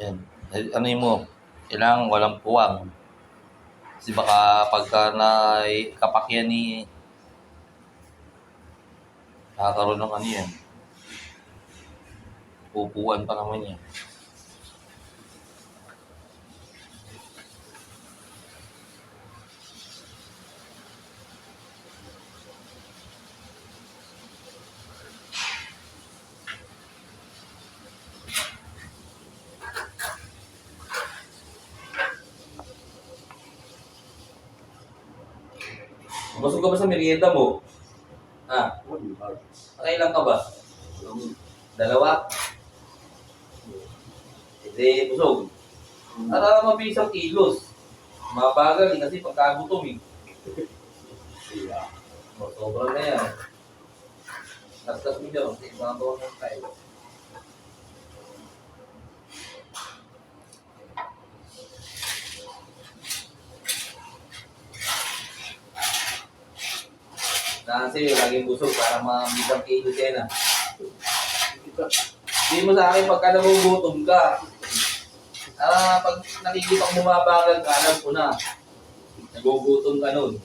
Yan. Ano yun mo? Kailangan walang puwang. Kasi baka pagka kapak yan nakakaroon ng ano yan. Upuan pa naman yan. Busog ka ba sa merienda mo? Ha? Nakailan ka ba? Dalawa? Hindi, busog. Para mabilis ang kilos. Mabagal kasi pagkagutom eh. Sobrang na yan. Nastas mo dyan. Kasi mga bawang ng tayo. Kasi laging busog para mabilis ang kilos yan ah. Hindi mo sa akin pagka nagugutom ka. Pag nakikita kong bumabagal ka, alam ko na. Nagugutom ka nun.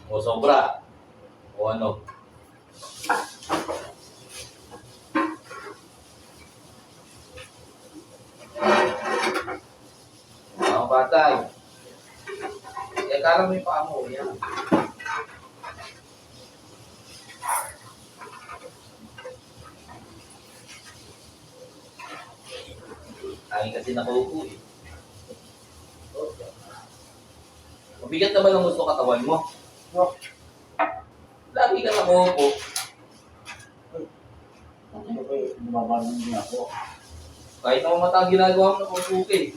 O sobra. O ano. Mga batay. Kala mo yung paa mo. Yan. Lagi kasi nakaupo eh. Mabigat naman ang gusto katawan mo. No. Lagi ka nakaupo. Bumabangon niya ako. Kahit naman mata ang ginagawa mo, nakaupo ka eh.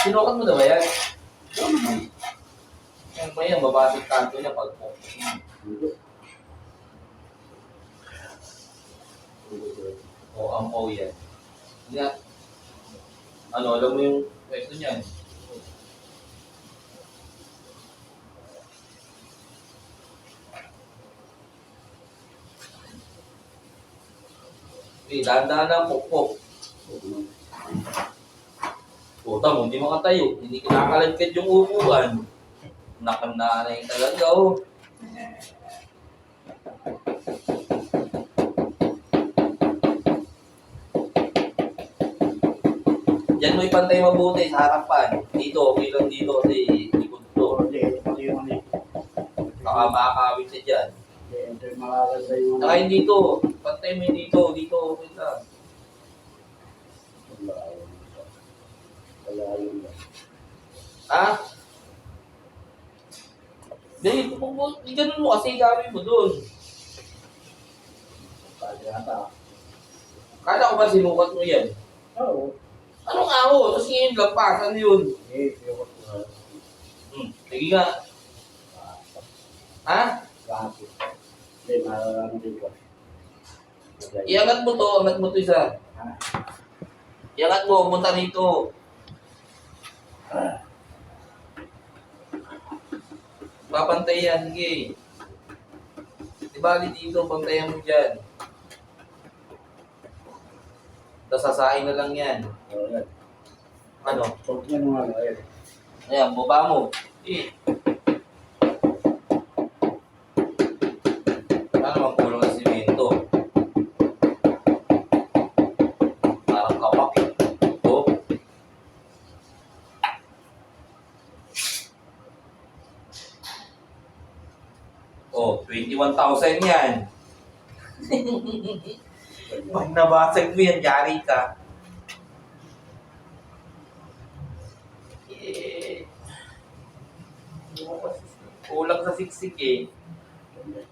Sinukat mo na ba yan? Yung ba yan, babasig kanto niya pag focus mo. O, ampaw yan. Yan. Ano, alam mo yung pwesto niyan? Okay, dahan-dahan ang pokpok. Puta mo, hindi makatayo. Hindi kinakalagkad yung upuan. Nakananay talaga, oh. Diyan mo ipantay mabuti sa harapan. Dito, okay lang dito kasi likod to. Baka makakawin siya dyan. Saka yung dito, pantay mo yung dito. Dito, okay lang. Ha? Hindi, ganun mo kasi gawin mo dun. Kala ko ba sinukat mo yan? Oo. Anong aho? Tapos ngayon lampasan yun. Sige nga. Ha? Iangat mo to, angat mo to isa. Iangat mo, punta rito. Papantay yan, sige. Di bali dito, pantayan mo dyan. Tapos sasahin na lang yan. Ano? Ayan, baba mo. Eh. Ano ang kulang ng simento? Parang kapak eh. Ito. Oh, 21,000 yan. Pag nabasag mo yan, yari ka. Kulang sa siksik eh.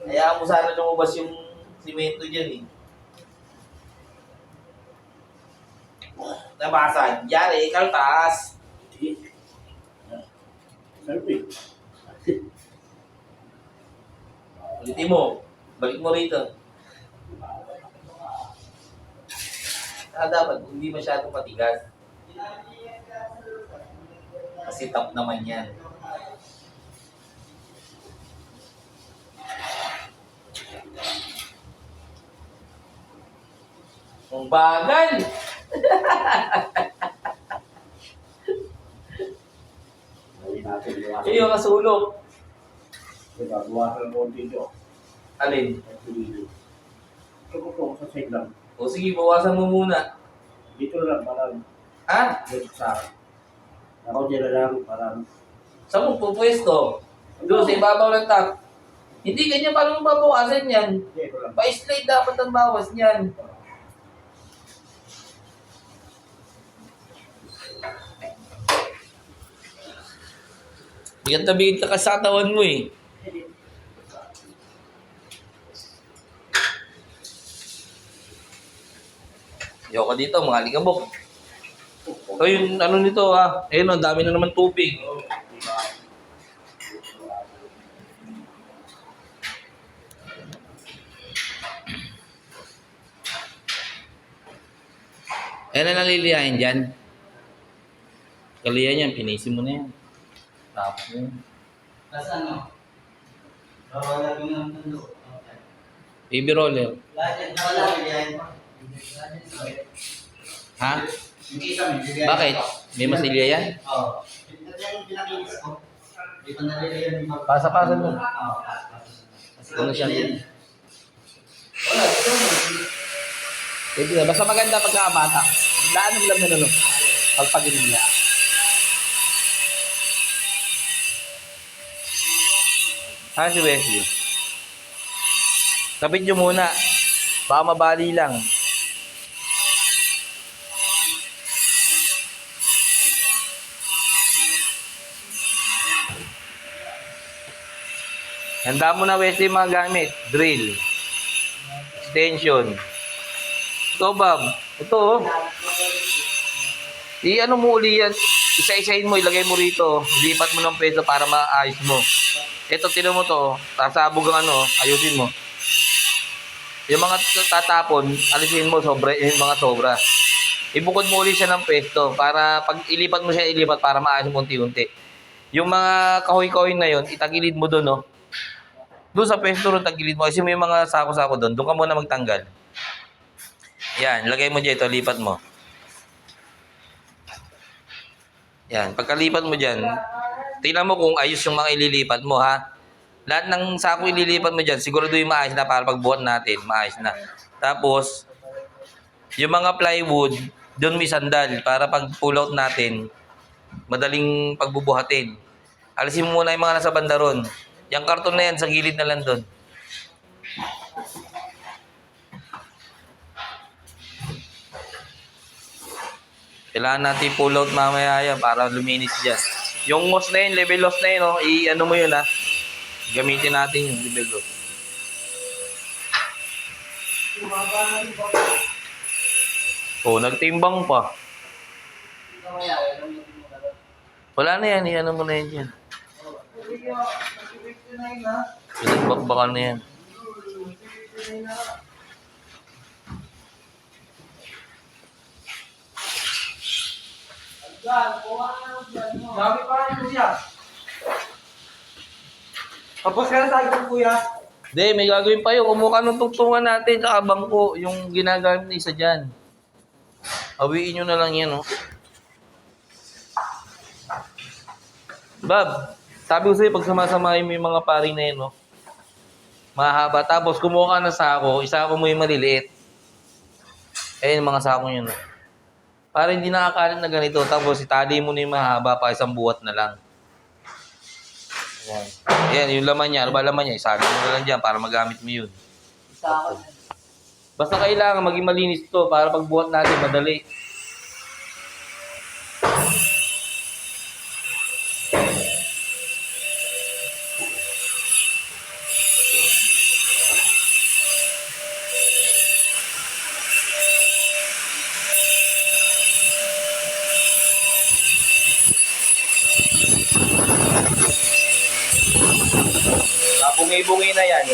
Kaya mo sana lumabas yung simento dyan eh. Nabasag. Yari, kaltas. Ulitin mo. Balik mo rito. Dapat hindi masyadong matigas. Kasi top naman yan. Ang bagal! Hindi natin iwasan. Eh, yung kasulok. Diba, buwasan mo dito. Alin? Ito ko sa side lang. O sige, bawasan mo muna. Dito lang, parang Ha? dito sa akin. Ako dyan na lang, parang Saan mo pupwesto? Doon sa ibabaw ng top. Hindi ganyan parang babawasan yan. dito lang. Pa-slide dapat ang bawas niyan. Bigat na bigat ka sa katawan mo eh. Ayoko dito, mga alikabok. O yung ano nito ha. Ayun, ang dami na naman tubig. Ayan na nalilihain dyan. Kalihan yan, pinisin mo na yan. Tapos na yan. Nasaan no? Wala ko ng mundo. Baby roller. Lahat yan, wala yan. Ha? Hindi isa may bigay. Bakit? May masilya yan? Oo. Ito yung pinakinis ko. Hindi pa naliliyan yung mga... Pasa-pasan mo. Oo. Ano siya? Wala, ito mo. Pwede na. Basta maganda pagkakabata. Daan mo lang na ano. Pagpagin nila. Ha, si Wesley? Kapit nyo muna. Baka mabali lang. Handa mo na, Wesley, mga gamit. Drill. Extension. Ito, Bob. Ito, oh. I-ano mo uli yan. Isa-isahin mo, ilagay mo rito. Lipat mo ng peso para maayos mo. Ito, tinan mo to. Sasabog ang ano, ayusin mo. Yung mga tatapon, alisin mo sobra, yung mga sobra. Ibukod mo ulit siya ng pesto para pag ilipat mo siya, ilipat para maayos mo unti-unti. Yung mga kahoy-kahoy na yon, itagilid mo doon, no? Doon sa pesto ron, tagilid mo. Kasi may mga sako-sako doon. Doon ka muna magtanggal. Yan, lagay mo dyan ito, lipat mo. Yan, pagkalipat mo dyan, tingnan mo kung ayos yung mga ililipat mo, ha? Lahat ng sako ililipat mo dyan, siguro doon yung maayos na para pagbuhat natin, maayos na. Tapos, yung mga plywood, doon may sandal para pag pull out natin, madaling pagbubuhatin. Alisin mo muna yung mga nasa banda ron. Yung karton na yan, sa gilid na lang doon. Kailangan natin pull out mamaya yan para luminis dyan. Yung moss na yun, level loss na yun, oh, i-ano mo yun, ha. Gamitin natin yung level loss. Oh, nagtimbang pa. Wala na yan, i-ano mo na yan dyan. Pinagbakbakan na yan. Dami pa rin kuya. Tapos ka na sa akin kuya. Hindi, may gagawin pa yun. Kumuha ng tungtungan natin sa bangko, yung ginagamit na isa dyan. Hawiin nyo na lang yan, oh. Bob, sabi ko sa'yo, pag samasamahin mo yung mga pari na yun, oh. Mahaba. Tapos, kumuha ka ng sako, isako mo yung maliliit. Ayun, yung mga sako yun, oh. Para hindi nakakalit na ganito. Tapos, itali mo na yung mahaba pa, isang buhat na lang. Ayan. Ayan, yung laman niya. Ano ba laman niya? Isali mo na lang dyan para magamit mo yun. Basta kailangan maging malinis to para pagbuhat natin madali. Bungi-bungi na yan.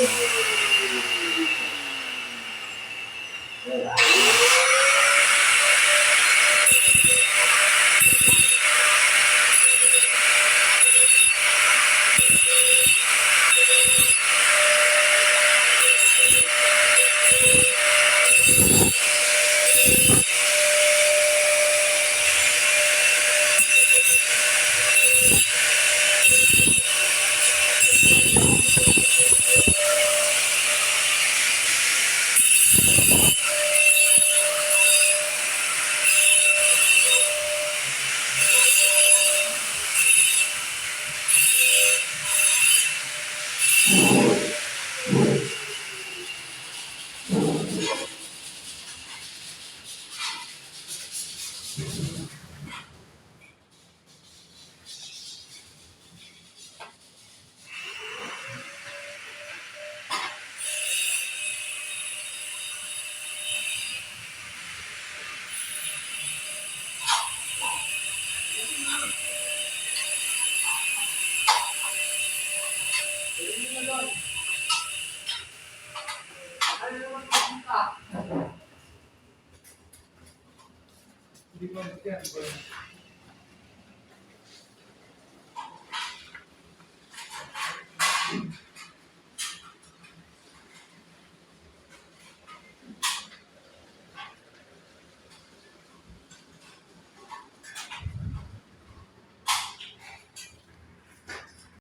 Hindi pa